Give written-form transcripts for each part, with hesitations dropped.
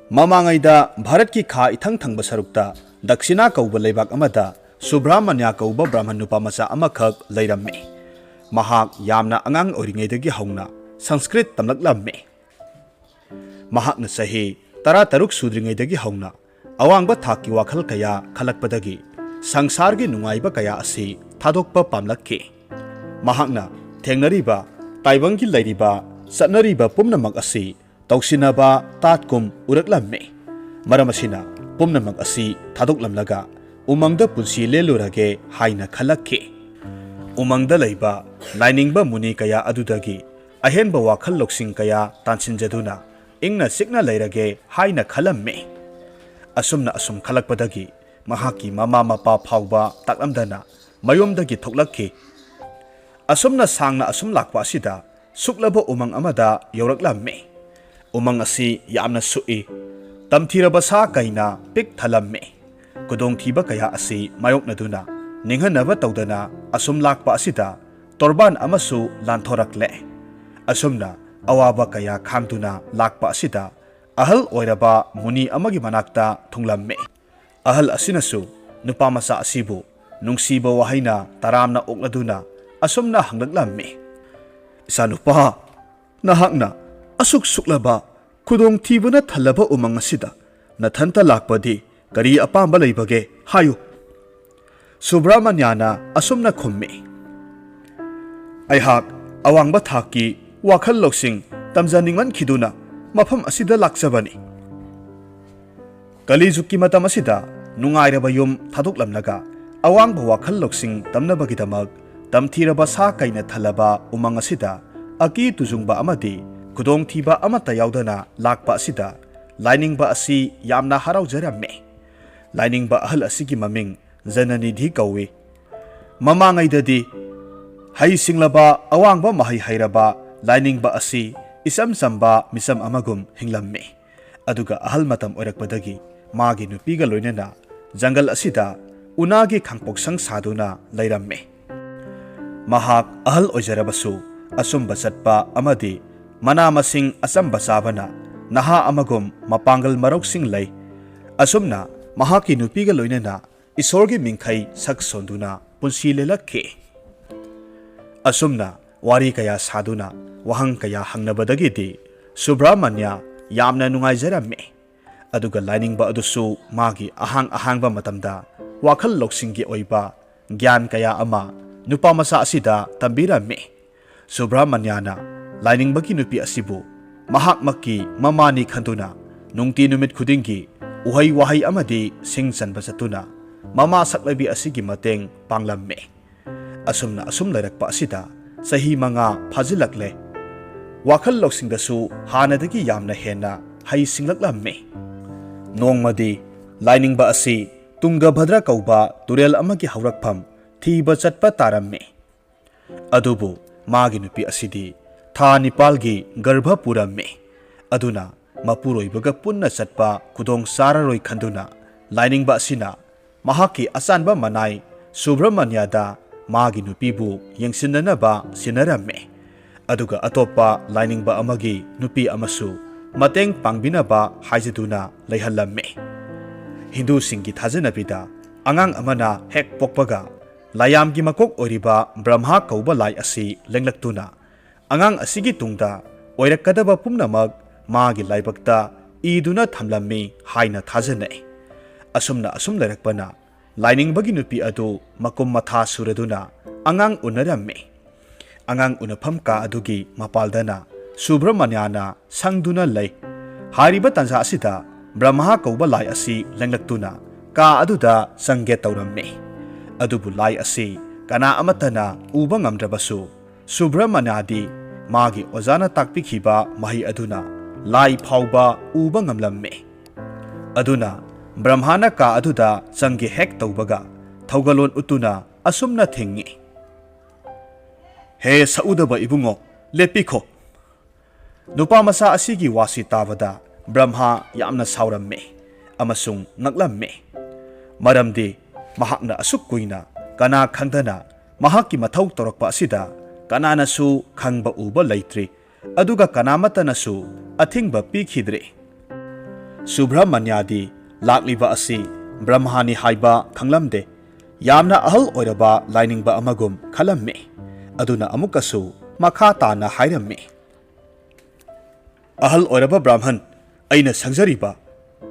Mamangayda Bharat ki kha ithang thangba sarukta Dakshina kauba leibak amada Subramanya kauba Brahman nupa macha amakhak leiramme. Mahak yamna angang oringaydagi hauna Sanskrit tamlaklamme. Mahakna sahi tara taruk sudringaydagi hauna awangba thaki wakhal kaya khalakpadagi sangsargi nungaiba kaya asi thadokpa pamlakki. Mahakna thengnariba taibangi lairiba satnariba pumnamak asi Tausinaba tatkum uraklamme. Maramasina pumnamak asi thadoklamlaga umangda punsi lelurage haina khalakki. Umangda leiba lainingba muni kaya adudagi ahenba wakhal loksing kaya tansinjaduna ingna sikna leirage haina khalamme. Asumna asum khalakpadagi mahaki mama mapa phawba taklamdana mayomdagi thoklakki. Asumna sangna asum lakpa asida suklaba umang amada yoraklamme. Umang asi yamna sui tamthiraba sa kaina pik thalamme. Kudong thiba kaya asi mayoknaduna ninghanaba tawdana asum lakpa asida torban amasu lanthorakle. Asumna awaba kaya khangduna lakpa asida ahal oiraba muni amagi manakta thunglamme. Ahal asinasu nupamasa asibu nungsiba wahaina taramna okladuna asumna hanglaklamme. Isa nupa nahakna asuk suklaba kudong thibuna thalaba umang asida nathanta lakpadi kari apamba leibage hayu. Subramanyana asumna khummi. Aihak awangba thaki wakhal loksing tamjaningman khiduna mafam asida laksabani. Kalijuki matam asida nungairaba yum thadoklamnaga awangba wakhal loksing tamnabagidamak tamthiraba sa kaina thalaba umang asida aki tujungba amadi kudong thiba amata yaudana lakpa asida lainingba asi yamna haraujaramme. Lainingba ahal asigi maming Jananidhi kawi. Mamangaydadi hay singlaba awangba mahay hayraba lainingba asi isam samba misam amagum hinglamme. Aduga ahal matam oirakpadagi magi nupiga loinana jangal asida unagi khangpoksang saduna leiramme. Mahak ahal ojarabasu asumba satpa amadi mana masing asamba sabana naha amagum mapangal maroksing lay. Asumna mahaki nupiga loinana isorgi mingkhay sak sonduna punsi lelakki. Asumna wari kaya saduna wahang kaya hangnabadagidi Subramanya yamna nungayjaramme. Aduga lainingba adusu magi ahang-ahangba matamda wakhal loksinggi oiba gyan kaya ama nupamasa asida tambiramme. Subramanyana lainingbagi nupi asibu mahak makki mamani khanduna nungti numit khudinggi uhay wahay amadi singsanba satuna mama saklabi asigi mateng panglamme. Asumna asum lairakpa asida sahi manga phajilakle. Wakhal loksingdasu hanadagi yamna hena hay singlaklamme. Nongmadi lainingba asi Tungabhadra kauba turel amagi haurakpham thiba chatpa taramme. Adubu magi nupi asidi tha nipalgi garbha puramme. Aduna mapuroibaga punna chatpa kudong sararoi khanduna lainingba asina mahaki asanba manai Subramanyada magi nupibu yengsinnanaba sinaramme. Aduga atopa lainingba amagi nupi amasu mateng pangbinaba haijaduna leihallamme. Hindu singgi thajanabida angang amana hek pokpaga layamgi makok oriba Brahma kauba lai asi lenglaktuna angang asigi tungda oirakadaba pumnamak magi laibakta iduna thamlammi haina thajanai. Asumna asum lairakpana lainingbagi nupi adu makum matha suraduna angang unaramme. Angang unafam ka adugi mapaldana Subramanyana sangduna lay. Hariba tanza asida Brahma kauba lai asi lenglaktuna ka aduda sangge tauramme. Adubu lai asi kana amatana uba ngamdrabasu Subramanyadi magi ojana takpikhiba mahi aduna lai phauba uba ngamlamme. Aduna Brahmana ka aduda sangge hek taubaga thaugalon utuna asumna thingi. He saudaba ibungo lepikho. Nupamasa asigi wasi tabada Brahma yamna sauramme amasung nglamme. Maramdi mahakna asuk kuina kana khangdana mahaki mathau torakpa asida kananasu khangba uba leitri aduga kanamatanasu athingba pikhidre. Subramanyadi lakliba asi Brahmani haiba khanglamde yamna ahal oiraba lainingba amagum khalamme aduna amukasu makha tana hairamme ahal oiraba Brahman aina sangjariba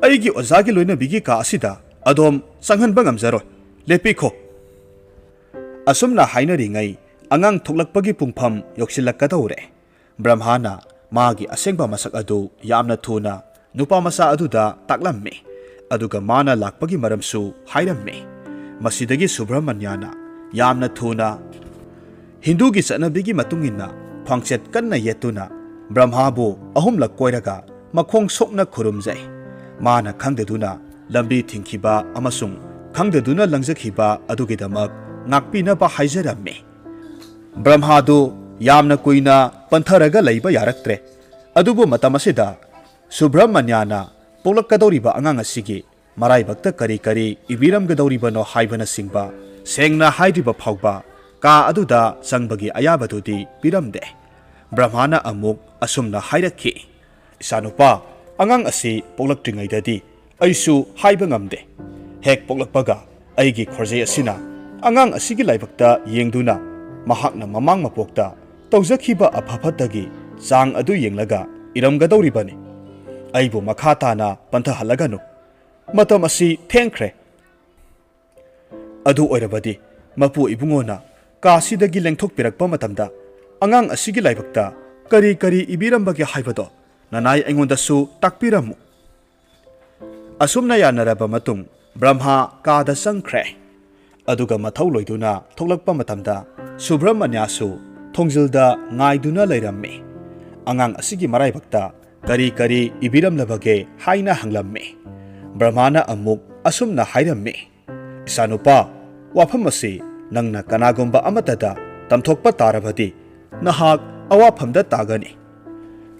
aigi ozagi loina bigi ka asida adom sanghanba ngamjaroi lepikho asumna hainaringai angang thoklakpagi pungpham yoksilakadore Brahmana magi asengba masak adu yamna thuna nupa masa aduda taklamme aduga mana lakpagi maramsu hairamme masidagi Subramanyana yamna thuna Hindu gi chanabigi matungina phangchet kanna yetuna Brahmabu ahumlak koiraga makhong sokna khurumjai mana khangdeduna lambi thingkhiba amasung khangdeduna langjakhiba adugidamak ngakpinaba haijaramme Brahmadu yamna kuina pantharaga leiba yaraktre adubu matamasida Subramanyana polakadoriba angang asigi maraibakta kari kari ibiramgadoribano haibana singba sengna haidiba phawba ka aduda sangbagi ayabadudi piramde Brahmana amuk asumna hairakhi isanupa angang asi polaktringaidadi aisu haiba ngamde hek polakpaga aigi khorjei asina angang asigi laibakta yengduna mahakna mamang mapokta tawjakhiba aphafatagi sang adu yenglaga iramgadoribani aibu makha tana pantha halaganu matam asi thengkhre adu oirabadi mapu ibungona kasidagi lengthokpirakpa matamda angang asigi laibakta kari kari ibirambagi haibado nanai aingondasu takpiramu asumna yanaraba matung Brahma kada sangkhre aduga mathau loiduna thoklakpa matamda Subramanya thongjilda ngaiduna leiramme angang asigi maraibakta kari kari ibiramlabage haina hanglamme Brahmana amuk asumna hairamme isanupa wafamasi nangna kanagomba amatada tamthokpa tarabadi nahak awafamda tagani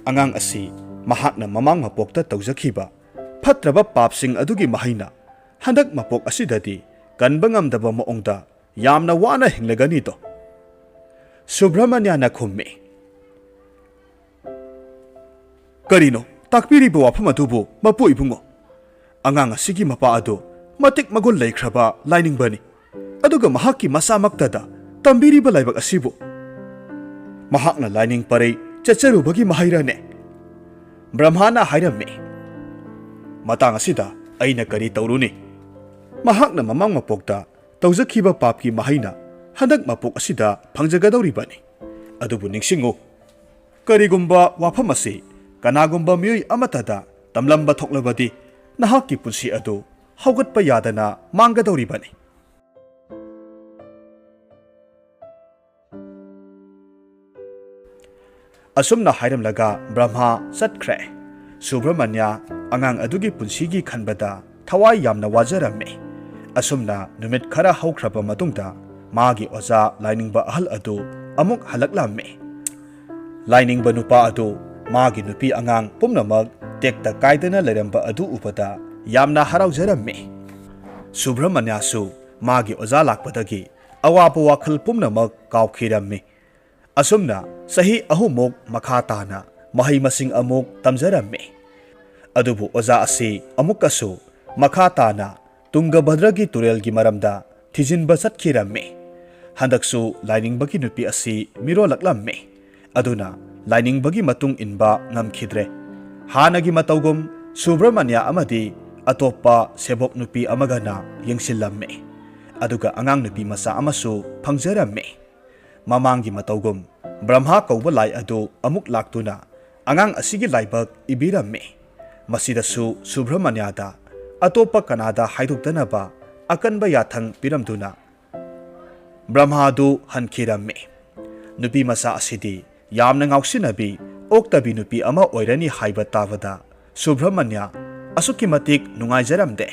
angang asi mahakna mamang mapokta tawjakhiba phatraba papsing adugi mahaina handak mapok asidadi kanba ngamdaba maongda yamna wana hinglagani to Subramanyana khumme Karino takpiriba wafam adubu mapu ibungo angang asigi mapa adu matik magol laikhraba lainingbani aduga mahakki masamaktada tambiriba laibak asibu mahakna laining parei chacharubagi mahairane Brahmana hairamme matang asida aina kari tauruni mahakna mamang mapokta tawjakhiba papki mahaina handak mapok asida phangjagadoribani adubu ningsingu karigumba wafam asi kanagumba miyoi amatada tamlamba thoklabadi nahakki punsi adu haugatpa yadana manggadoribani asumna hairamlaga Brahma satkhre Subramanya angang adugi punsigi khanbada thawai yamna wajaramme asumna numit khara haukraba matungda magi oza lainingba ahal adu amuk halaklamme lainingba nupa adu magi nupi angang pumnamak tekta kaidana leramba adu upata yamna haraujaramme Subramanya magi oza lakpadagi awapu wakhal pumnamak kaukhiramme asumna sahi ahumuk makha tana mahai masing amuk tamjaramme adubu oza asi amukasu makha tana Tungabhadragi turelgi maramda thijinba satkiramme handaksu lainingbagi nupi asi miro laklamme aduna lainingbagi matung inba ngamkhidre hanagi matawgum Subramanya amadi atopa sebok nupi amagana yengsillamme aduga angang nupi masa amasu phangjaramme mamangi matawgum Brahma kauba lai adu amuk laktuna angang asigi laibak ibiramme masidasu Subramanyada atopa kanada haidukdanaba akanba yathang piramduna Brahmadu hankiramme nupi masa asidi yamna ngauksinabi oktabi nupi ama oirani haiba tavada Subramanya asuki matik nungaijaramde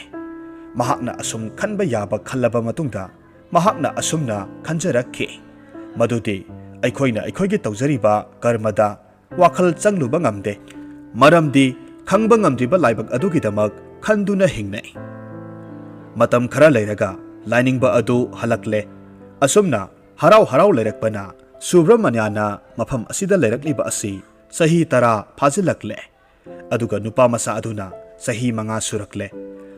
mahakna asum khanba yaba khallaba matungda mahakna asumna khanjarakhi madudi aikhoina aikhoigi tawjariba karmada wakhal changluba ngamde maramdi khangba ngamdriba laibak adugidamak khanduna hingnai matam khara leiraga lainingba adu halakle asumna harau harau leirakpana Subramanyana mafam asida leirakliba asi sahi tara phajilakle aduga nupa masa aduna sahi manga surakle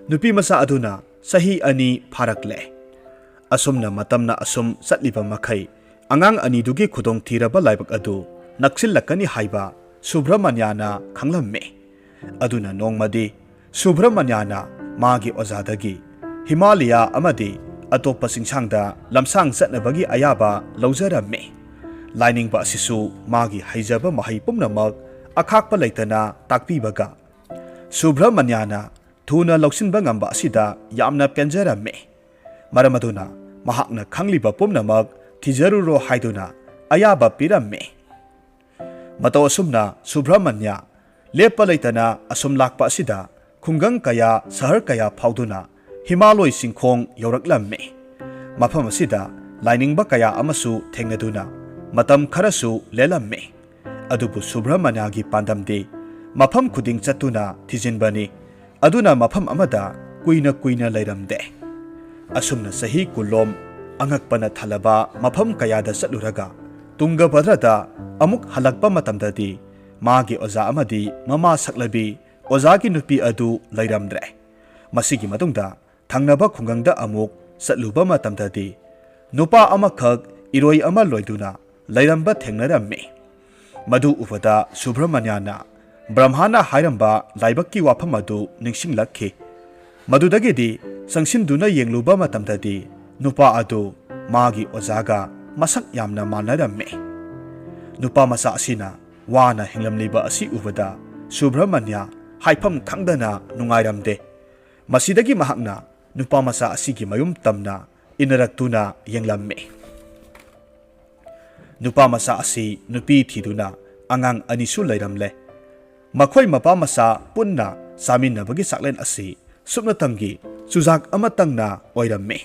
nupi masa aduna sahi ani pharakle asumna matamna asum satliba makhai angang ani dugi khudong thiraba laibak adu naksilakani haiba Subramanyana khanglamme aduna nongmadi Subramanyana magi ozadagi Himalaya amadi atopa singsangda lamsang satnabagi ayaba laujaramme lining ba asisu magi haijaba mahai pumnamak akhakpa leitana takpibaga Subramanyana thuna lausinba ngamba asida yamna penjaramme maramaduna mahakna khangliba pumnamak thijaruro haiduna ayaba piramme Mataw asumna Subramanya lepa leitana asum lakpa asida khungang kaya sahar kaya phauduna Himalay singkhong yauraklamme mafam asida lainingba kaya amasu thengnaduna matam kharasu lelamme adubu Subramanya gi pandamde mafam khuding chatuna thijinbani aduna mafam amada kuina leiramde asumna sahi kulom angakpana thalaba mafam kayada chatluraga Tunga Badrada amuk halakpa matamdadi magi oza amadi mama saklabi ozagi nupi adu leiramdre masigi matungda thangnaba khungangda amuk satluba matamdadi nupa amakhak iroi ama loiduna leiramba thengnaramme madu ufada Subramanyana Brahmana hairamba laibakki wafam adu ningsinglakhi madudagidi sangsinduna yengluba matamdadi nupa adu magi ozaga masak yamna manaramme nupa masa asina wana hinglamliba asi ubada Subramanya haifam khangdana nungairamde masidagi mahakna nupa masa asigi mayum tamna inaraktuna yenglamme nupa masa asi nupi thiduna angang anisu leiramle makhoi mapa masa punna saminabagi saklen asi supnatamgi chujak amatangna oiramme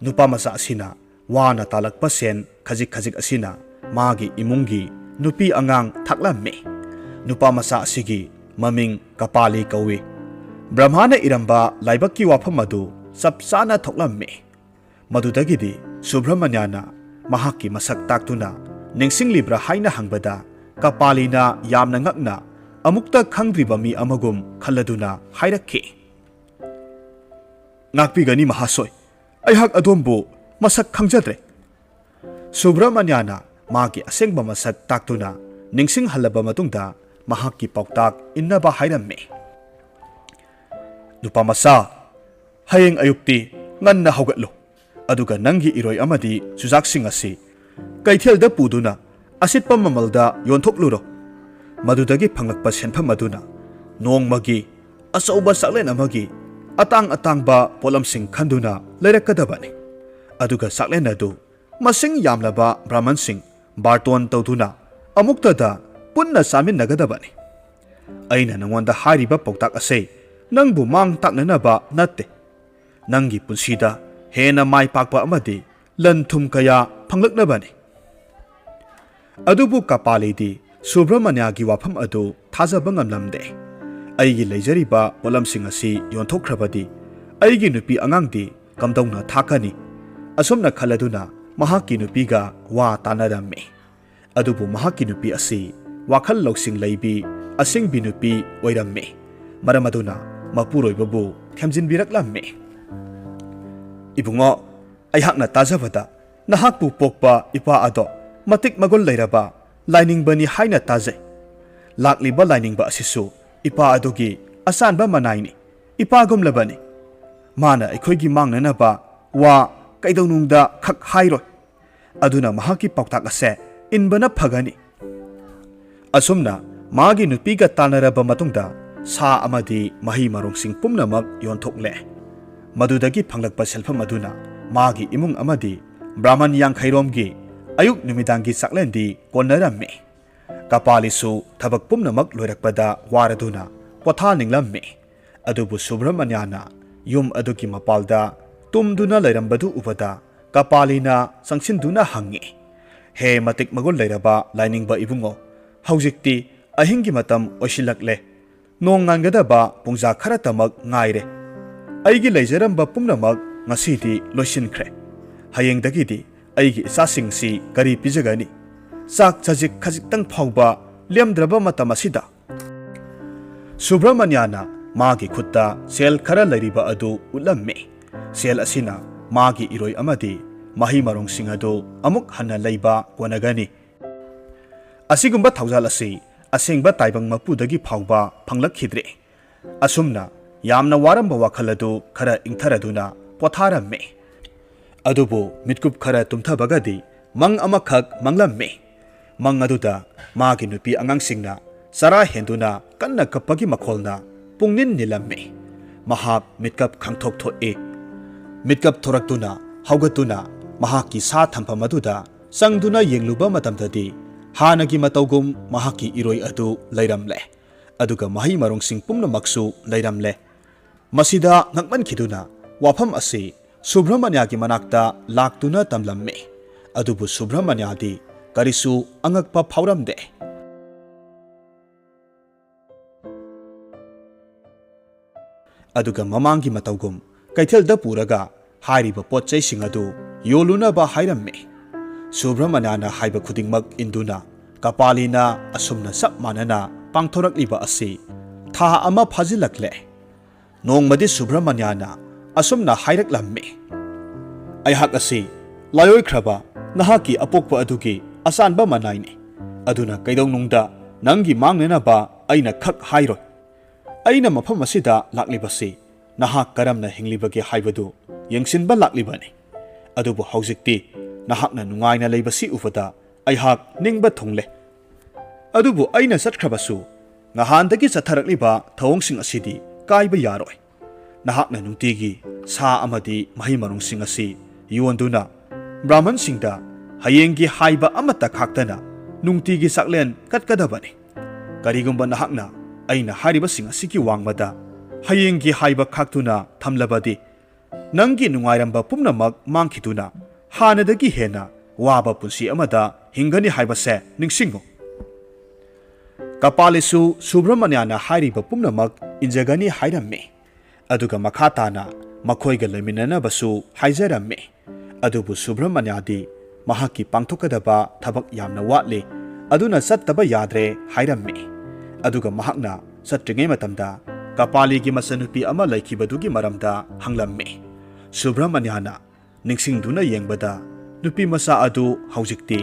nupa masa asina wana talakpa sen khajik asina magi imungi nupi angang thaklamme nupa masa asigi maming kapali kawi Brahmana iramba laibakki wafam adu sapsana thoklamme madudagidi Subramanyana mahakki masak taktuna ningsinglibra haina hangbada kapalina yamna ngakna amukta khangdriba mi amagum khalladuna hairakhi ngakpigani mahasoi aihak adombu masak khangjadre Subramanyana magi asengba masak taktuna ningsing halaba matungda mahakki pauktak innaba hairamme nupa masa hayeng ayukti nganna haugatlo aduga nangi iroi amadi chujaksing asi kaithelda puduna asitpa mamalda yonthokluro madudagi phangakpa senpham aduna nongmagi asauba saklen amagi atangba polamsing khanduna leirakadabani aduga saklen adu masing yamlaba brahman sing barton tawduna amuktada punna samin nagadabani aina nangwanda hariba pauktak ase nangbu mang taknanaba natte nangi punsida hena mai pakpa amadi lanthum kaya phanglaknabani adubu kapalidi Subramanya gi wafam adu thajaba ngamlamde aigi leijariba polamsing asi yonthokrabadi aigi nupi angangdi kamdongna thakani asomna khaladuna mahakki nupiga wa tanaramme adubu mahakki nupi asi wakhal loksing leibi asingbi nupi oiramme maramaduna mapuroibabu themjinbiraklamme ibungo aihakna tajabada nahakpu pokpa ipa ado matik magol leiraba lining bani haina taje lakliba lining ba asisu ipa adogi asanba manaini ipa gomlabani mana aikhoigi mangnanaba wa kaidawnungda khak hairoi aduna mahaki pauktak ase inbana phagani asumna magi nupiga tanaraba matungda sa amadi mahi marungsing pumnamak yontokle madudagi phanglakpa selpham aduna magi imung amadi brahman yangkhairomgi ayuk numidangi saklendi konaramme kapalisu thabak pumnamak loirakpada waraduna potha ninglamme adubu Subramanyana yum aduki mapalda tumduna leirambadu ubada kapalina sangsinduna hangi he matik magol leiraba lainingba ibungo haujikti ahingi matam osilakle nongangadaba pungja kharatamak ngaire aigi leijaramba pumnamak ngasidi loisinkhre hayengdagidi aigi isasingsi kari pijagani sak chajik khajik tang phauba lemdraba matam asida Subramanyana मागी खुत्ता cell खरा लैरिबा अदु उलम्मे cell असिना मागी इरोय अमदी मही मरोंगसिंग अदु अमुक हन्ना लैबा कोनगनी असिगुम्बा थौजाल असि असेंगबा ताइबंग मपुदगी फावबा फंगलखिद्रे असुमना यामना वारंबा वाखल अदु खरा इंथरदुना पोथारम्मे अदुबो मिटकुप खरा तुमथबगदी मंग अमखक मंगलम्मे मंग अदुदा मागी नुपी अंगांगसिंगना सरा हेंदुना कन्ना कप्पगी मखोलना पुंगनिन निलम्मे महाक मिटकप खंगथोक थोए मिटकप थोरक्तुना हौगतुना महाकी सा थंफम अदुदा संगदुना येंगलुबा मतमददी हानगी मतौगुम महाकी इरोय अदु लैरमले अदुगा मही मरोंगसिंग पुम्नमक्सु लैरमले मसिदा ngakmankhiduna wafam ase subramanya gi manakta laktuna tamlamme adubu subramanya di karisu angakpa phauramde aduga mamangi matawgum kaithelda puraga hairiba potchai sing adu yoluna ba hairamme subramanya na haiba khudingmak induna kapalina asumna sap manana pangthorakliba ase tha ama phajilakle नोंगमदि सुब्रमण्याना असुमना हाइरकलम्मे अयहाक असि लायोइख्रबा नहाकी अपोक्प अदुगी असानबा मनाइने अदुना कैदौनुंगदा नंगी मांगनेनाबा अइना खक हाइरोय अइना मफम असिदा लाक्लिबसि नहाक करमना हिंग्लिबगे हाइबदु यंगसिनबा लाक्लिबने अदुबु हौजिक्ति नहाकना नुंगाइना लैबसि उबदा अयहाक निंगबा थोंगले अदुबु अइना सटख्रबसु नहानदगी सथरकलिबा थौंगसिंग असिदि काइबा यारोय नहाकना नुंतिगी सा अमदी मही मरुंगसिंग असि योंदुना ब्राह्मण सिंगदा हयेंगी हाइबा अमता खाक्तना नुंतिगी साक्लेन कटकदबने करिगुंबा नहाकना अइना हारिबा सिंग असिगी वांगमदा हयेंगी हाइबा खाक्तुना थमलबदि नंगी नुंगाइरंबा पुम्नमक मांखितुना हानदगी हेना वाबा पुंसी अमदा हिंगनी हाइबसे निंगसिंगो कपालिसु सुब्रमण्याना हारिबा पुम्नमक इंजगनी हाइरम्मे अदुगा मखाताना मखोइगा लैमिननबसु हाइजरम्मे अदुबु सुब्रमण्यादी महाकी पांथोकदबा थबक यामना वाटले अदुना सत्तबा याद्रे हाइरम्मे अदुगा महाकना सत्रिङै मतमदा कपालीगी मसनुपी अमा लैखिबदुगी मरमदा हंगलम्मे सुब्रमण्याना निंगसिंगदुना येंगबदा नुपी मसा अदु हौजिक्ति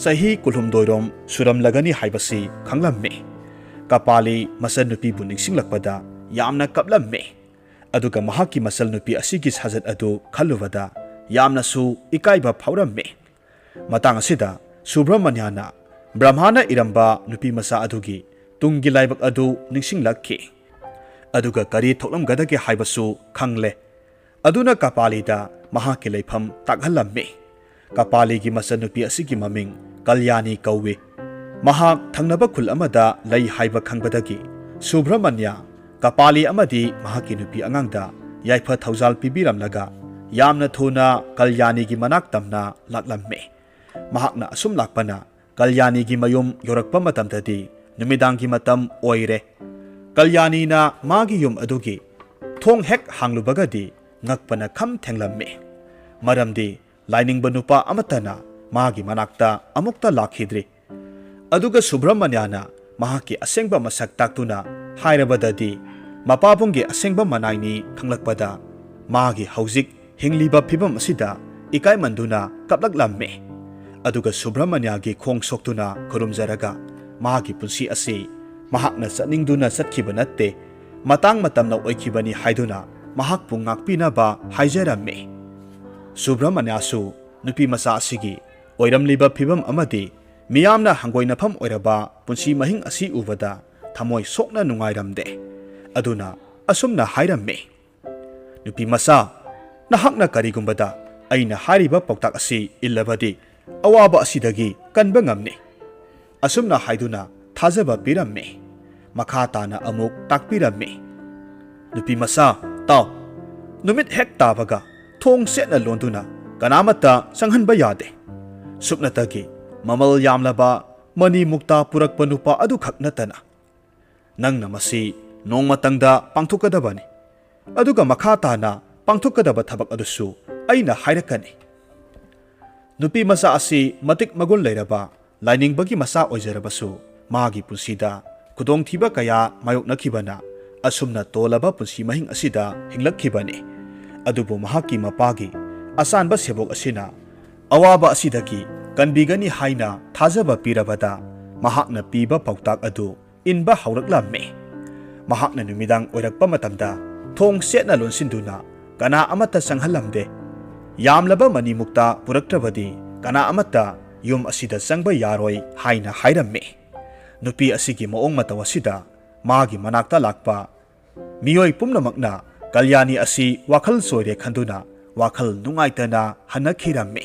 सही कुलुमदोइरोम सुरमलगनी हाइबसी खंगलम्मे कपाली मसल नुपी बु निंगसिंगलकपदा यामना कपलम्मे अदुगा महाकी मसल नुपी असिगी साजत अदु खल्लुबदा यामनासु इकाइबा फाउरम्मे मतांग असिदा सुब्रमण्याना ब्रह्माना इरंबा नुपी मसा अदुगी तुंगी लाइबक अदु निंगसिंगलक्खि अदुगा करी थोकलमगदगे हाइबसु खंगले अदुना कपालीदा महाकी लैफम ताकहलम्मे कपालीगी मसल नुपी असिगी ममिंग कल्याणी कौवे महाक थंगनबा खुल अमदा लई हाइबा खंगबदगी सुब्रमण्य कपाली अमदी महाकी नुपी अंगांगदा याइफा थौजाल पिबिरमलगा यामना थोना कल्याणीगी मनाक तमना लाक्लम्मे महाकना असुम लाक्पना कल्याणीगी मयुम योरकपा मतमददी नुमिदांगी मतम ओइरे कल्याणीना मागी युम अदुगी थोंग हेक हांगलुबगदी ngakpana kham thenglamme maramdi लाइनिंग नुपा अमतना मागी मनाक्ता अमुक्ता लाखिद्री अदुगा सुब्रमण्याना महाकी असेंगबा मसक ताक्तुना हाइरबददी मपाबुंगी असेंगबा मनाइनी खंगलकपदा मागी हौजिक हिंगलिबा फिबम असिदा इकाय मंदुना कपलकलम्मे अदुगा सुब्रमण्यागी खोंग सोक्तुना खुरुमजरगा मागी पुंसी असी महाकना चनिंगदुना चटखिबा नत्ते मतांग मतमना ओइखिबनी हाइदुना महाकपु ngakpinaba हाइजरम्मे सुब्रमण्यासु नुपी मसा असिगी ओइरमलिबा फिबम अमदी मियामना हंगोइनफम ओइरबा पुंसी महिंग असि उबदा थमोय सोकना नुंगाइरमदे अदुना असुमना हाइरम्मे नुपी मसा नहाकना करिगुंबदा अइना हारिबा पौताक असि इल्लबदी अवाबा असिदगी कनबा ngamne असुमना हाइदुना थाजबा पिरम्मे मखा ताना अमुक ताकपिरम्मे नुपी मसा ताव नुमित हेक ताबगा थोंग सेना लोंदुना कनामता संहनबा यादे सुपनतगी ममल यामलबा मनी मुक्ता पुरकपा नुपा अदु खक नतना नंगना मसी नोंगमतंगदा पांथोकदबनी अदुगा मखा ताना पांथोकदबा थबक अदुसु अइना हाइरकनी नुपी मसा असि मतिक मगुल लैरबा लाइनिंगबगी मसा ओइजरबसु मागी पुंसीदा खुदोंथीबा कया मायोकनखिबना asumna tolaba punsi mahing asida hinglakkibani adubu mahakki mapagi asanba sebok asina awaba asidagi kanbigani haina thajaba pirabada mahakna piba pautak adu inba hauraklamme mahakna numidang oirakpa matamda thong setna lonsinduna kana amata sanghalamde yamlaba manimukta puraktrabadi kana amata yum asida sangba yaroi haina hairamme nupi asigi moong mataw asida magi manakta lakpa miyoi pumnamakna kalyani asi wakhal soire khanduna wakhal nungaitana hanakhiramme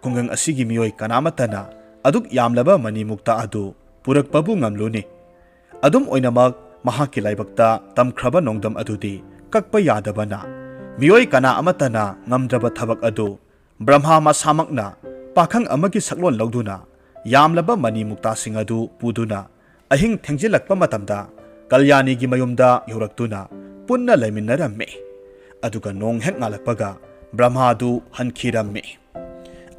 kungang asigi miyoi kanamatana aduk yamlaba manimukta adu purakpabu ngamluni adum oinamak mahaki laibakta tamkhraba nongdam adudi kakpa yadabana miyoi kana amatana ngamdraba thabak adu brahma masamakna pakhang amagi saklon lawduna yamlaba manimukta sing adu puduna ahing thengjilakpa matamda kalyani gi mayumda yoraktuna punna laiminaramme aduga nong hek ngalakpaga brahma adu hankiramme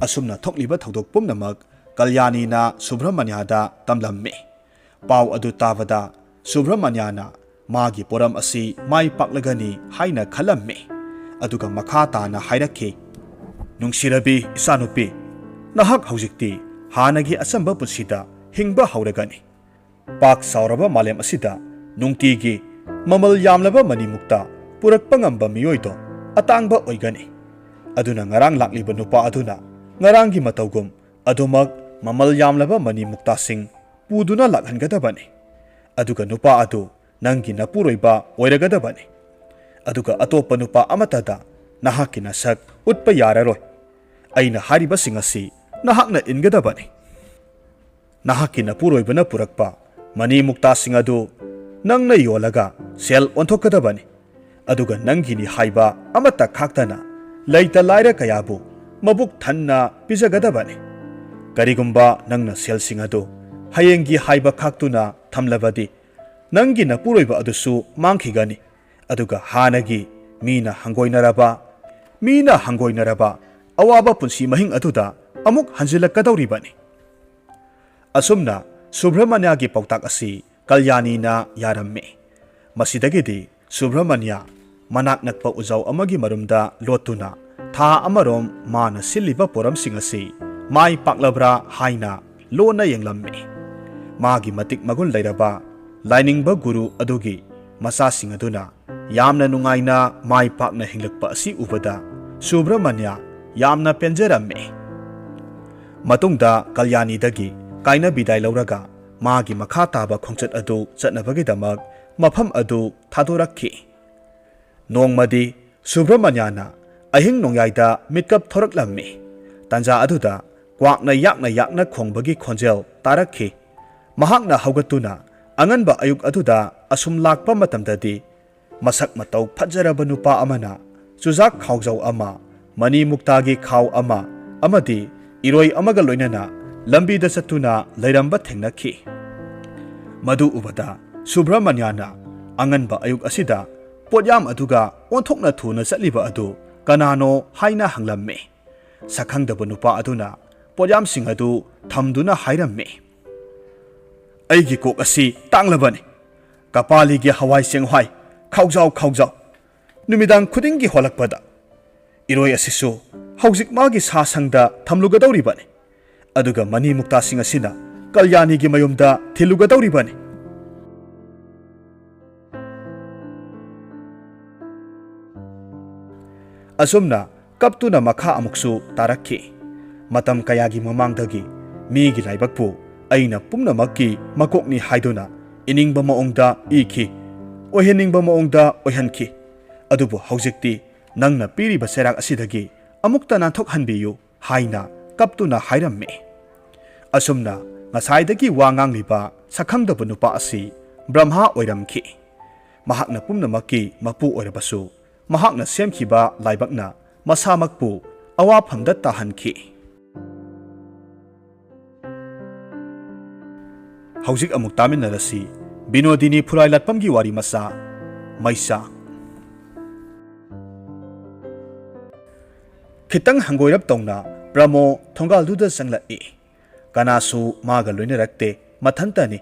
asumna thokliba thodok pumnamak kalyani na subramanyada tamlamme pau adu tavada subramanyana magi poram asi mai paklagani haina khalamme aduga makha tana hairakhe nungsirabi isanupi nahak haujikti hanagi asamba pusida hingba hauragani pak sauraba malem asida nungtigi mamal yamlaba manimukta purakpa ngamba miyoido atangba oigani aduna ngarang lakliba nupa aduna ngarangi matawgum adumak mamal yamlaba manimukta sing puduna lakhangadabani aduga nupa adu nangi napuroiba oiragadabani aduga atopa nupa amatada nahaki nasak utpa yararoi aina hariba singasi nahakna ingadabani nahaki napuroibana purakpa manimukta sing adu nangna yolaga sel onthokadabani aduga nangini haiba amata khaktana laita laira kayabu mabuk thanna pijagadabani karigumba nangna sel sing adu hayengi haiba khaktuna thamlabadi nangi napuroiba adusu mangkhigani aduga hanagi mina hangoinaraba awaba punsi mahing aduda amuk hanjilakadawribani asumna subramanya gi pautak asi kalyani na yaramme masidagidi subramanya manak nakpa ujaw amagi marumda lotuna tha amarom mana siliba poram singasi mai paklabra haina lona yenglamme magi matik magun lairaba lainingba guru adugi masa singaduna yamna nungaina mai pakna hinglakpa asi ubada subramanya yamna penjaramme matungda kalyani dagi kaina bidai lauraga magi makha taba khongchat adu chatnabagidamak mafam adu thadorakhi nongmadi subramanyana ahing nongyaida mitkap thoraklammi tanja aduda kwakna yakna khongbagi khonjel tarakhi mahakna haugatuna anganba ayuk aduda asum lakpa matamdadi masak matau phajaraba nupa amana chujak khawjau ama mani muktagi khaw ama amadi iroi amaga loinana lambida satuna lairamba thengnakhi madu ubada subramanyana anganba ayuk asida podyam aduga onthokna thuna satliba adu kanano haina hanglamme sakhangdaba nupa aduna podyam sing adu thamduna hairamme aigi kok asi tanglabani kapali gi hawai senghwai khawjau numidang khudingi holakpada iroi asisu haujik magi sa sangda thamlugadawribani aduga mani mukta sing asina kalyani gi mayumda thilugadawribani asumna kaptuna makha amuksu tarakhi matam kayagi mamangdagi migi laibakpu aina pumnamakki makokni haiduna iningba maongda ikhi oheningba maongda ohanki adubu haujikti nangna piriba serak asidagi amukta nanthok hanbiyu haina kaptuna hairamme asumna ngasaidagi wangangliba sakhangdaba nupa asi brahma oiramki mahakna pumnamakki mapu oirabasu mahakna semkhiba laibakna masamakpu awaphamda tahanki haujik amuk taminarasi binodini phurailatpamgi wari masa maisa khitang hangoirap tongna brahmo thongalduda sanglai kanasu maga loinarakte mathantani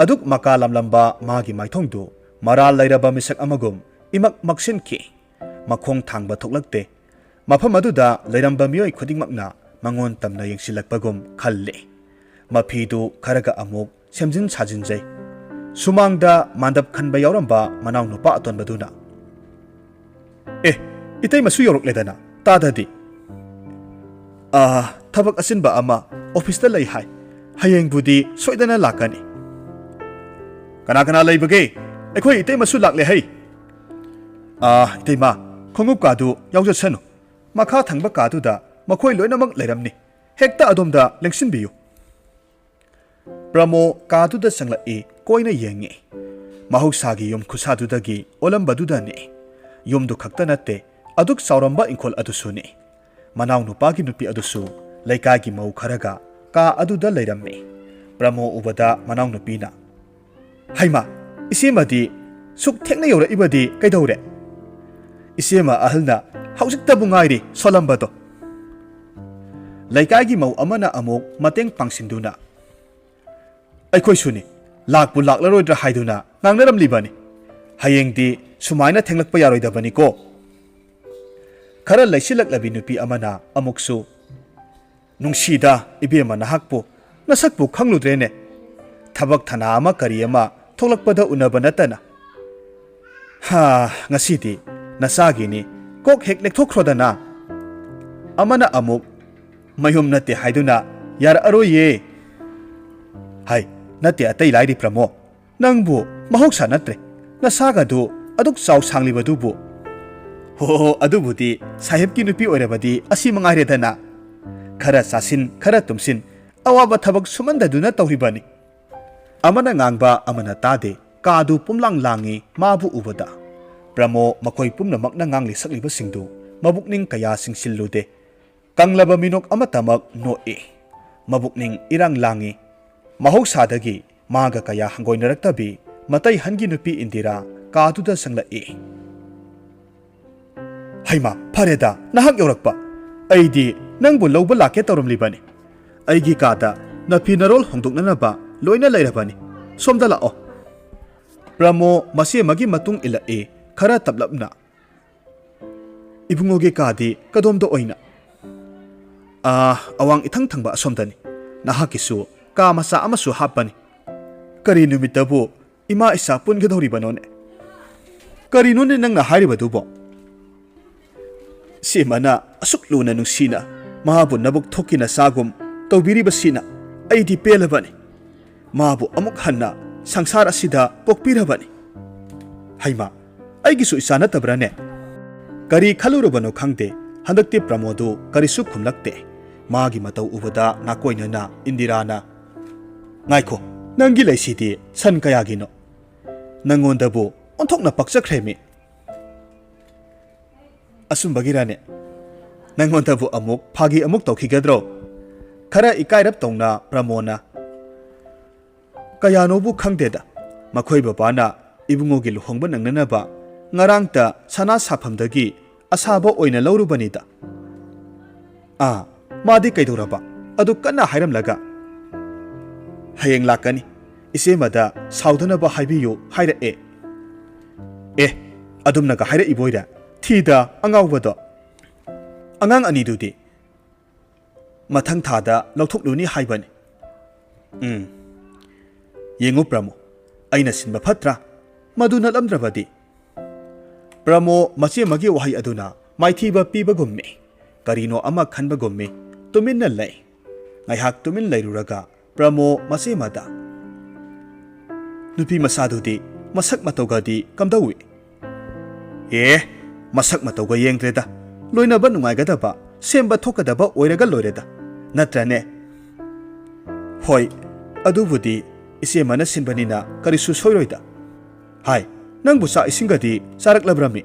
aduk maka lamlamba magi maithongdu Maral lairaba misak amagum imak maksinki makhong thangba thoklakte mafam aduda lairamba mioi khudingmakna mangon tamna yengsilakpagum khalle mafidu kharaga amuk semjin sajinjai sumangda mandap khanba yauramba manaw nupa atonbaduna itay masu yorokledana tadadi thabak asinba ama office da lay hai hayeng budi soidana lakani kana laibage akhoi itay masu lakle hai itay ma khongup kadu yaujasanu makha thangba kadu da makhoi loinamak lairamni hekta adomda lengsinbiyu Brahmo kadu da sanglai koina yengi mahoksagi yum khusadudagi olambadudani yumdu khakta natte aduk sauramba inkol adusuni manaw nupagi nupi adusu laikagi mau kharaga ka aduda lairammi Brahmo ubada manaw nupina haima isemadi suk thekna yora ibadi kaidawre isema ahalna haujikta bungairi solambado laikagi mau amana amok mateng pangsinduna aikhoi suni lakbu laklaroidra haiduna ngangnaram libani hayengdi sumaina thenglakpa yaroidabani ko khara laisilak labi nupi amana amuksu nungsida ibema nahakpu nasakpu khangludrene thabak thana ama kari ama tholakpada unaba natana ngasidi nasagini kok hek lekthokrodana amana amuk mayum nate haiduna yar aroye hai nate atai lairi pramo nangbu mahoksa natre nasagadu aduk saw sanglibadubu ho adubudi sahib ki nupi oirabadi asi mangaredana khara sasin khara tumsin awaba thabak sumandaduna tawribani amana ngangba amana tade kadu pumlang langi mabu ubada Brahmo makoi pumna makna ngangli sakliba singdu mabukning kaya singsillude kanglaba minok amatamak noe mabukning irang langi mahoksadagi maga kaya hangoinaraktabi matai hangi nupi indira kaduda sanglai haima fareda nahak yorakpa aidi nangbu lawba lake tawramlibani aigi kada napi narol hongdoknanaba loina lairabani somda lao Brahmo masi magi matung ilae khara tablapna ibungoge kadi kadomdo oina awang ithang thangba asomdani nahakisu ka masa amasu hapani kari numitabu ima isa pungedori banone kari nune nangna haribadubo simana asukluna nungsina mahabu nabuk thokina sagum tawbiribasina aidi pelabani mahabu amuk hanna sangsara asida pokpirabani haima aigisu isana tabrane kari khalurubano khangde handakte pramodu karisu khumlakte magi matau ubada nakoinana indirana ngaiko nangi laisidi san kayagino nangondabu onthokna pakchakhremi asumbagirane nangondabu amuk phagi amuk tawkhigadro khara ikairap tawna pramona kayanobu khangdeda makhoi babana ibungogi luhongba nangnanaba ngarangta sana saphamdagi asaba oina lawrubanida madi kaidoraba adu kanna hairamlaga hayeng lakani isemada saudhanaba haibiyu haira adumnaga haira iboira thida angawbado angang anidudi mathang thada lawthokluni haibani yengu Brahmo aina sinba phatra maduna lamdrabadi Brahmo machi magi wahai aduna maithiba piba gumme karino ama khanba gumme tuminna lay ngaihak tumin lairuraga Brahmo machi mada nupi masadudi masak matogadi kamdawi masak matoga yengtreda loinaba nungaigadaba semba thokadaba oiraga loireda natrane hoi adubudi ise mana sinbanina karisu soiroida hai nangbu sa isingadi charaklabrami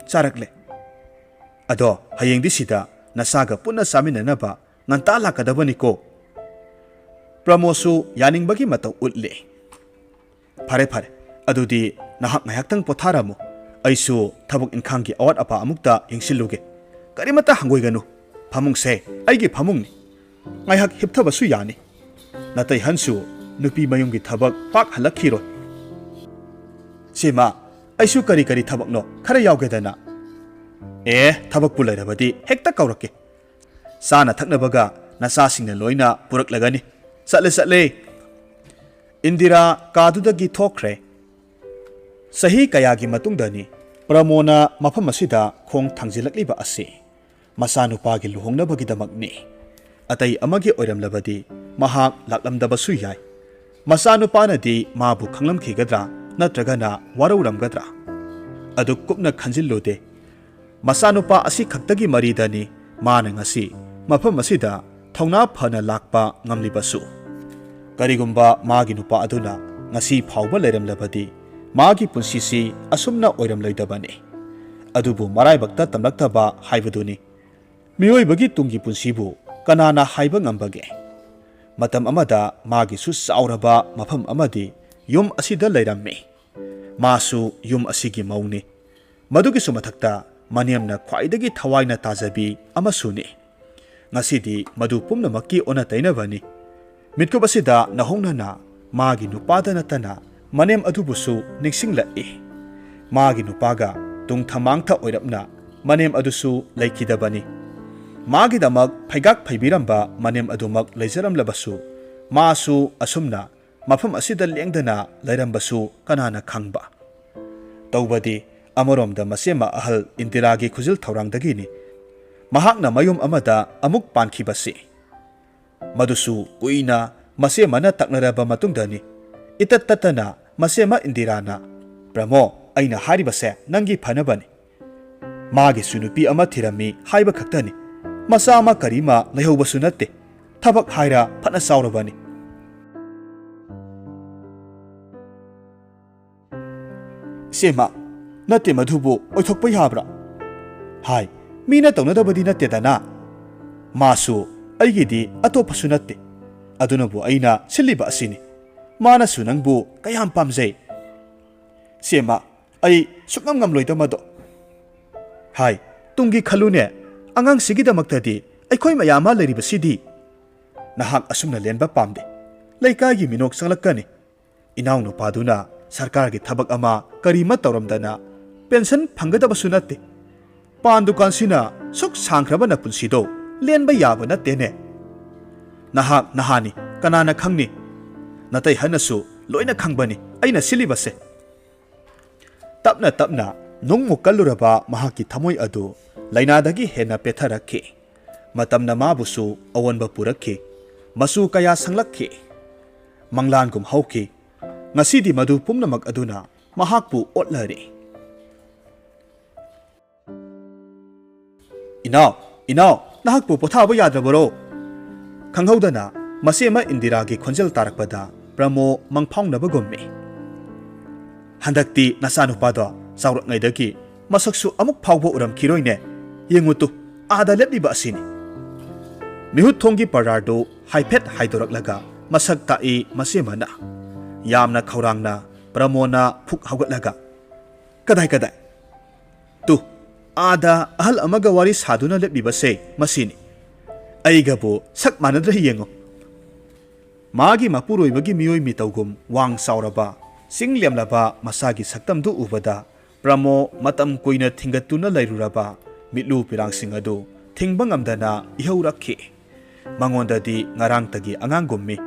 charakle ado hayengdi sida nasaga punna saminanaba nganta lakadabani ko Pramosu yaningbagi matau utle phare adudi nahak ngayaktang potharamu aisu thabuk inkhangi awat apa amukta yengsiluge karimata hangoiganu phamungse aigi phamungni ngaihak hipthabasu yani natai hansu nupi mayumgi thabak pak halakhiro ꯁꯤꯃ ꯑꯩꯁꯨ ꯀꯔꯤ ꯊꯕꯛꯅꯣ ꯈꯔ ꯌꯥꯎꯒꯦꯗꯅ ꯊꯕꯛꯄꯨ ꯂꯩꯔꯕꯗꯤ ꯍꯦꯛꯇ ꯀꯧꯔꯛꯀꯦ ꯆꯥꯅ ꯊꯛꯅꯕꯒ ꯅꯆꯥꯁꯤꯡꯅ ꯂꯣꯏꯅ ꯄꯨꯔꯛꯂꯒꯅꯤ ꯆꯠꯂꯦ ꯏꯟꯗꯤꯔꯥ ꯀꯥꯗꯨꯗꯒꯤ ꯊꯣꯛꯈ꯭ꯔꯦ ꯆꯍꯤ ꯀꯌꯥꯒꯤ ꯃꯇꯨꯡꯗꯅꯤ ꯄ꯭ꯔꯃꯣꯅ ꯃꯐꯝ ꯑꯁꯤꯗ ꯈꯣꯡ ꯊꯥꯡꯖꯤꯜꯂꯛꯂꯤꯕ ꯑꯁꯤ ꯃꯆꯥꯅꯨꯄꯥꯒꯤ ꯂꯨꯍꯣꯡꯅꯕꯒꯤꯗꯃꯛꯅꯤ ꯑꯇꯩ ꯑꯃꯒꯤ ꯑꯣꯏꯔꯝꯂꯕꯗꯤ ꯃꯍꯥꯛ ꯂꯥꯛꯂꯝꯗꯕꯁꯨ ꯌꯥꯏ ꯃꯆꯥꯅꯨꯄꯥꯅꯗꯤ ꯃꯥꯕꯨ ꯈꯪꯂꯝꯈꯤꯒꯗ꯭ꯔꯥ ꯅꯠꯇ꯭ꯔꯒꯅ ꯋꯥꯔꯧꯔꯝꯒꯗ꯭ꯔꯥ ꯑꯗꯨ ꯀꯨꯞꯅ ꯈꯟꯖꯤꯜꯂꯨꯗꯦ ꯃꯆꯥꯅꯨꯄꯥ ꯑꯁꯤ ꯈꯛꯇꯒꯤ ꯃꯔꯤꯗꯅꯤ ꯃꯥꯅ ꯉꯁꯤ ꯃꯐꯝ ꯑꯁꯤꯗ ꯊꯧꯅꯥ ꯐꯅ ꯂꯥꯛꯄ ꯉꯝꯂꯤꯕꯁꯨ ꯀꯔꯤꯒꯨꯝꯕ ꯃꯥꯒꯤ ꯅꯨꯄꯥ ꯑꯗꯨꯅ ꯉꯁꯤ ꯐꯥꯎꯕ ꯂꯩꯔꯝꯂꯕꯗꯤ ꯃꯥꯒꯤ ꯄꯨꯟꯁꯤꯁꯤ ꯑꯁꯨꯝꯅ ꯑꯣꯏꯔꯝꯂꯣꯏꯗꯕꯅꯤ ꯑꯗꯨꯕꯨ ꯃꯔꯥꯏꯕꯛꯇ ꯇꯝꯂꯛꯇꯕ ꯍꯥꯏꯕꯗꯨꯅꯤ ꯃꯤꯑꯣꯏꯕꯒꯤ ꯇꯨꯡꯒꯤ ꯄꯨꯟꯁꯤꯕꯨ ꯀꯅꯥꯅ ꯍꯥꯏꯕ ꯉꯝꯕꯒꯦ ꯃꯇꯝ ꯑꯃꯗ ꯃꯥꯒꯤꯁꯨ ꯆꯥꯎꯔꯕ ꯃꯐꯝ ꯑꯃꯗꯤ ꯌꯨꯝ ꯑꯁꯤꯗ ꯂꯩꯔꯝꯃꯤ ꯃꯥꯁꯨ ꯌꯨꯝ ꯑꯁꯤꯒꯤ ꯃꯧꯅꯤ ꯃꯗꯨꯒꯤꯁꯨ ꯃꯊꯛꯇ ꯃꯅꯦꯝꯅ ꯈ꯭ꯋꯥꯏꯗꯒꯤ ꯊꯋꯥꯏꯅ ꯇꯥꯖꯕꯤ ꯑꯃꯁꯨꯅꯤ ꯉꯁꯤꯗꯤ ꯃꯗꯨ ꯄꯨꯝꯅꯃꯛꯀꯤ ꯑꯣꯟꯅ ꯇꯩꯅꯕꯅꯤ ꯃꯤꯠꯀꯨꯞ ꯑꯁꯤꯗ ꯅꯍꯧꯅꯅ ꯃꯥꯒꯤ ꯅꯨꯄꯥꯗ ꯅꯠꯇꯅ ꯃꯅꯦꯝ ꯑꯗꯨꯕꯨꯁꯨ ꯅꯤꯡꯁꯤꯡꯂꯛꯏ ꯃꯥꯒꯤ ꯅꯨꯄꯥꯒ ꯇꯨꯡ ꯊꯃꯥꯡꯊ ꯑꯣꯏꯔꯞꯅ ꯃꯅꯦꯝ ꯑꯗꯨꯁꯨ ꯂꯩꯈꯤꯗꯕꯅꯤ ꯃꯥꯒꯤꯗꯃꯛ ꯐꯩꯒꯥꯛ ꯐꯩꯕꯤꯔꯝꯕ ꯃꯅꯦꯝ ꯑꯗꯨꯃꯛ ꯂꯩꯖꯔꯝꯂꯕꯁꯨ ꯃꯥꯁꯨ ꯑꯁꯨꯝꯅ ꯃꯐꯝ ꯑꯁꯤꯗ ꯂꯦꯡꯗꯅ ꯂꯩꯔꯝꯕꯁꯨ ꯀꯅꯥꯅ ꯈꯪꯕ ꯇꯧꯕꯗꯤ ꯑꯃꯔꯣꯝꯗ ꯃꯆꯦꯃ ꯑꯍꯜ ꯏꯟꯗꯤꯔꯥꯒꯤ ꯈꯨꯖꯤꯜ ꯊꯧꯔꯥꯡꯗꯒꯤꯅꯤ ꯃꯍꯥꯛꯅ ꯃꯌꯨꯝ ꯑꯃꯗ ꯑꯃꯨꯛ ꯄꯥꯟꯈꯤꯕꯁꯤ ꯃꯗꯨꯁꯨ ꯀꯨꯏꯅ ꯃꯆꯦꯃꯅ ꯇꯛꯅꯔꯕ ꯃꯇꯨꯡꯗꯅꯤ ꯏꯇꯠ ꯇꯠꯇꯅ ꯃꯆꯦꯃ ꯏꯟꯗꯤꯔꯥꯅ ꯄ꯭ꯔꯃꯣ ꯑꯩꯅ ꯍꯥꯏꯔꯤꯕꯁꯦ ꯅꯪꯒꯤ ꯐꯅꯕꯅꯤ ꯃꯥꯒꯤꯁꯨ ꯅꯨꯄꯤ ꯑꯃ ꯊꯤꯔꯝꯃꯤ ꯍꯥꯏꯕ ꯈꯛꯇꯅꯤ ꯃꯆꯥ ꯑꯃ ꯀꯔꯤꯃ ꯂꯩꯍꯧꯕꯁꯨ ꯅꯠꯇꯦ ꯊꯕꯛ ꯍꯥꯏꯔ ꯐꯅ ꯆꯥꯎꯔꯕꯅꯤ ꯏꯆꯦꯃ ꯅꯠꯇꯦ ꯃꯗꯨꯕꯨ ꯑꯣꯏꯊꯣꯛꯄ ꯌꯥꯕ꯭ꯔꯥ ꯍꯥꯏ ꯃꯤꯅ ꯇꯧꯅꯗꯕꯗꯤ ꯅꯠꯇꯦꯗꯅ ꯃꯥꯁꯨ ꯑꯩꯒꯤꯗꯤ ꯑꯇꯣꯞꯄꯁꯨ ꯅꯠꯇꯦ ꯑꯗꯨꯅꯕꯨ ꯑꯩꯅ ꯁꯤꯜꯂꯤꯕ ꯑꯁꯤꯅꯤ ꯃꯥꯅꯁꯨ ꯅꯪꯕꯨ ꯀꯌꯥꯝ ꯄꯥꯝꯖꯩ ꯁꯦꯃ ꯑꯩ ꯁꯨꯛꯉꯝ ꯉꯝꯂꯣꯏꯗ ꯃꯗꯣ ꯍꯥꯏ ꯇꯨꯡꯒꯤ ꯈꯜꯂꯨꯅꯦ ꯑꯉꯥꯡꯁꯤꯒꯤꯗꯃꯛꯇꯗꯤ ꯑꯩꯈꯣꯏ ꯃꯌꯥꯝ ꯑꯃ ꯂꯩꯔꯤꯕꯁꯤꯗꯤ ꯅꯍꯥꯛ ꯑꯁꯨꯝꯅ ꯂꯦꯟꯕ ꯄꯥꯝꯗꯦ ꯂꯩꯀꯥꯏꯒꯤ ꯃꯤꯅꯣꯛ ꯆꯪꯂꯛꯀꯅꯤ ꯏꯅꯥꯎꯅꯨꯄꯥꯗꯨꯅ ꯁꯔꯀꯥꯔꯒꯤ ꯊꯕꯛ ꯑꯃ ꯀꯔꯤꯃ ꯇꯧꯔꯝꯗꯅ ꯄꯦꯟꯁꯟ ꯐꯪꯒꯗꯕꯁꯨ ꯅꯠꯇꯦ ꯄꯥꯟ ꯗꯨꯀꯥꯟꯁꯤꯅ ꯁꯨꯛ ꯁꯥꯡꯈ꯭ꯔꯕ ꯅꯄꯨꯟꯁꯤꯗꯣ ꯂꯦꯟꯕ ꯌꯥꯕ ꯅꯠꯇꯦꯅꯦ ꯅꯍꯥꯛ ꯅꯍꯥꯅꯤ ꯀꯅꯥꯅ ꯈꯪꯅꯤ ꯅꯇꯩ ꯍꯟꯅꯁꯨ ꯂꯣꯏꯅ ꯈꯪꯕꯅꯤ ꯑꯩꯅ ꯁꯤꯜꯂꯤꯕꯁꯦ ꯇꯞꯅ ꯇꯞꯅ ꯅꯨꯡꯃꯨꯛ ꯀꯜꯂꯨꯔꯕ ꯃꯍꯥꯛꯀꯤ ꯊꯃꯣꯏ ꯑꯗꯨ ꯂꯩꯅꯥꯗꯒꯤ ꯍꯦꯟꯅ ꯄꯦꯊꯔꯛꯈꯤ ꯃꯇꯝꯅ ꯃꯥꯕꯨꯁꯨ ꯑꯑꯣꯟꯕ ꯄꯨꯔꯛꯈꯤ ꯃꯆꯨ ꯀꯌꯥ ꯁꯪꯂꯛꯈꯤ ꯃꯪꯂꯥꯟꯒꯨꯝ ꯍꯧꯈꯤ ꯉꯁꯤꯗꯤ ꯃꯗꯨ ꯄꯨꯝꯅꯃꯛ ꯑꯗꯨꯅ ꯃꯍꯥꯛꯄꯨ ꯑꯣꯠꯂꯔꯤ ꯏꯅꯥꯎ ꯅꯍꯥꯛꯄꯨ ꯄꯣꯊꯥꯕ ꯌꯥꯗ꯭ꯔꯕꯔꯣ ꯈꯪꯍꯧꯗꯅ ꯃꯆꯦꯃ ꯏꯟꯗꯤꯔꯥꯒꯤ ꯈꯣꯟꯖꯦꯜ ꯇꯥꯔꯛꯄꯗ ꯄ꯭ꯔꯃꯣ ꯃꯪꯐꯥꯎꯅꯕꯒꯨꯝꯃꯤ ꯍꯟꯗꯛꯇꯤ ꯅꯆꯥꯅꯨꯄꯥꯗꯣ ꯆꯥꯎꯔꯛꯉꯩꯗꯒꯤ ꯃꯁꯛꯁꯨ ꯑꯃꯨꯛ ꯐꯥꯎꯕ ꯎꯔꯝꯈꯤꯔꯣꯏꯅꯦ ꯌꯦꯡꯉꯨꯇꯨ ꯑꯥꯗ ꯂꯦꯞꯂꯤꯕ ꯑꯁꯤꯅꯤ ꯃꯤꯍꯨꯠ ꯊꯣꯡꯒꯤ ꯄꯔꯗꯥꯔꯗꯨ ꯍꯥꯏꯐꯦꯠ ꯍꯥꯏꯗꯣꯔꯛꯂꯒ ꯃꯁꯛ ꯇꯥꯛꯏ ꯃꯆꯦꯃꯅ ꯌꯥꯝꯅ ꯈꯧꯔꯥꯡꯅ ꯄ꯭ꯔꯃꯣꯅ ꯐꯨꯛ ꯍꯧꯒꯠꯂꯒ ꯀꯗꯥꯏ ꯇꯨ ꯑꯥꯗ ꯑꯍꯜ ꯑꯃꯒ ꯋꯥꯔꯤ ꯁꯥꯗꯨꯅ ꯂꯦꯞꯂꯤꯕꯁꯦ ꯃꯁꯤꯅꯤ ꯑꯩꯒꯕꯨ ꯁꯛ ꯃꯥꯟꯅꯗ꯭ꯔ ꯌꯦꯡꯉꯨ ꯃꯥꯒꯤ ꯃꯄꯨꯔꯣꯏꯕꯒꯤ ꯃꯤꯑꯣꯏ ꯃꯤꯇꯧꯒꯨꯝ ꯋꯥꯡ ꯆꯥꯎꯔꯕ ꯆꯤꯡ ꯂꯦꯝꯂꯕ ꯃꯁꯥꯒꯤ ꯁꯛꯇꯝꯗꯨ ꯎꯕꯗ ꯄ꯭ꯔꯃꯣ ꯃꯇꯝ ꯀꯨꯏꯅ ꯊꯤꯡꯒꯠꯇꯨꯅ ꯂꯩꯔꯨꯔꯕ ꯃꯤꯠꯂꯨ ꯄꯤꯔꯥꯡꯁꯤꯡ ꯑꯗꯨ ꯊꯤꯡꯕ ꯉꯝꯗꯅ ꯏꯍꯧꯔꯛꯈꯤ ꯃꯉꯣꯟꯗꯗꯤ ꯉꯔꯥꯡꯇꯒꯤ ꯑꯉꯥꯡꯒꯨꯝꯃꯤ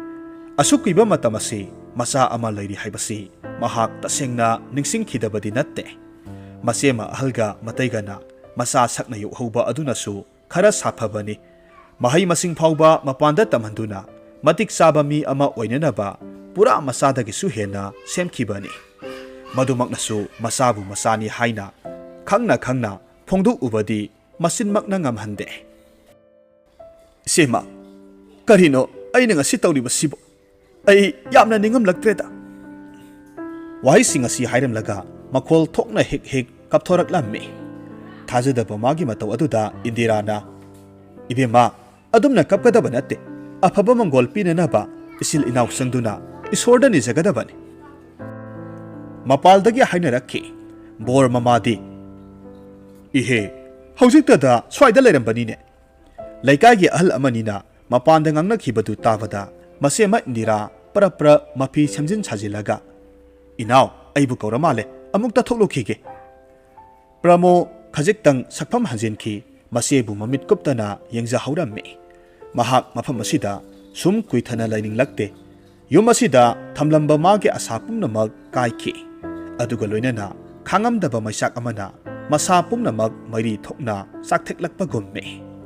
ꯑꯁꯨꯛ ꯀꯨꯏꯕ ꯃꯇꯝ ꯑꯁꯤ ꯃꯆꯥ ꯑꯃ ꯂꯩꯔꯤ ꯍꯥꯏꯕꯁꯤ ꯃꯍꯥꯛ ꯇꯁꯦꯡꯅ ꯅꯤꯡꯁꯤꯡꯈꯤꯗꯕꯗꯤ ꯅꯠꯇꯦ ꯃꯆꯦꯃ ꯑꯍꯜꯒ ꯃꯇꯩꯒꯅ ꯃꯆꯥ ꯁꯛꯅ ꯌꯣꯛꯍꯧꯕ ꯑꯗꯨꯅꯁꯨ ꯈꯔ ꯁꯥꯐꯕꯅꯤ ꯃꯍꯩ ꯃꯁꯤꯡ ꯐꯥꯎꯕ ꯃꯄꯥꯟꯗ ꯇꯝꯍꯟꯗꯨꯅ ꯃꯇꯤꯛ ꯆꯥꯕ ꯃꯤ ꯑꯃ ꯑꯣꯏꯅꯅꯕ ꯄꯨꯔꯥ ꯃꯆꯥꯗꯒꯤꯁꯨ ꯍꯦꯟꯅ ꯁꯦꯝꯈꯤꯕꯅꯤ ꯃꯗꯨꯃꯛꯅꯁꯨ ꯃꯆꯥꯕꯨ ꯃꯆꯥꯅꯤ ꯍꯥꯏꯅ ꯈꯪꯅ ꯐꯣꯡꯗꯣꯛꯎꯕꯗꯤ ꯃꯆꯤꯟꯃꯛꯅ ꯉꯝꯍꯟꯗꯦ ꯏꯆꯦꯃ ꯀꯔꯤꯅꯣ ꯑꯩꯅ ꯉꯁꯤ ꯇꯧꯔꯤꯕꯁꯤꯕꯨ ꯑꯩ ꯌꯥꯝꯅ ꯅꯤꯡꯉꯝꯂꯛꯇ꯭ꯔꯦꯗ ꯋꯥꯍꯩꯁꯤꯡ ꯑꯁꯤ ꯍꯥꯏꯔꯝꯂꯒ ꯃꯈꯣꯜ ꯊꯣꯛꯅ ꯍꯦꯛ ꯀꯞꯊꯣꯔꯛꯂꯝꯃꯤ ꯊꯥꯖꯗꯕ ꯃꯥꯒꯤ ꯃꯇꯧ ꯑꯗꯨꯗ ꯏꯟꯗꯤꯔꯥꯅ ꯏꯕꯦꯝꯃ ꯑꯗꯨꯝꯅ ꯀꯞꯀꯗꯕ ꯅꯠꯇꯦ ꯑꯐꯕ ꯃꯪꯒꯣꯜ ꯄꯤꯅꯅꯕ ꯏꯆꯤꯜ ꯏꯅꯥꯎ ꯆꯪꯗꯨꯅ ꯏꯁꯣꯔꯗ ꯅꯤꯖꯒꯗꯕꯅꯤ ꯃꯄꯥꯜꯗꯒꯤ ꯍꯥꯏꯅꯔꯛꯈꯤ ꯕꯣꯔ ꯃꯃꯥꯗꯤ ꯏꯍꯦ ꯍꯧꯖꯤꯛꯇꯗ ꯁ꯭ꯋꯥꯏꯗ ꯂꯩꯔꯝꯕꯅꯤꯅꯦ ꯂꯩꯀꯥꯏꯒꯤ ꯑꯍꯜ ꯑꯃꯅꯤꯅ ꯃꯄꯥꯟꯗ ꯉꯥꯡꯅꯈꯤꯕꯗꯨ ꯇꯥꯕꯗ ꯃꯆꯦꯃ ꯏꯟꯗꯤꯔꯥ ꯄꯔꯞ ꯃꯐꯤ ꯁꯦꯝꯖꯤꯟ ꯁꯥꯖꯤꯜꯂꯒ ꯏꯅꯥꯎ ꯑꯩꯕꯨ ꯀꯧꯔ ꯃꯥꯜꯂꯦ ꯑꯃꯨꯛꯇ ꯊꯣꯛꯂꯨꯈꯤꯒꯦ꯫ ꯄ꯭ꯔꯃꯣ ꯈꯖꯤꯛꯇꯪ ꯁꯛꯐꯝ ꯍꯟꯖꯤꯟꯈꯤ, ꯃꯆꯦꯕꯨ ꯃꯃꯤꯠ ꯀꯨꯞꯇꯅ ꯌꯦꯡꯖꯍꯧꯔꯝꯃꯤ꯫ ꯃꯍꯥꯛ ꯃꯐꯝ ꯑꯁꯤꯗ ꯁꯨꯝ ꯀꯨꯏꯊꯅ ꯂꯩꯅꯤꯡꯂꯛꯇꯦ꯫ ꯌꯨꯝ ꯑꯁꯤꯗ ꯊꯝꯂꯝꯕ ꯃꯥꯒꯤ ꯑꯁꯥ ꯄꯨꯝꯅꯃꯛ ꯀꯥꯏꯈꯤ, ꯑꯗꯨꯒ ꯂꯣꯏꯅꯅ ꯈꯥꯡꯉꯝꯗꯕ ꯃꯩꯆꯥꯛ ꯑꯃꯅ ꯃꯁꯥ ꯄꯨꯝꯅꯃꯛ ꯃꯩꯔꯤ ꯊꯣꯛꯅ ꯆꯥꯛꯊꯦꯛꯂꯛꯄꯒꯨꯝꯃꯤ꯫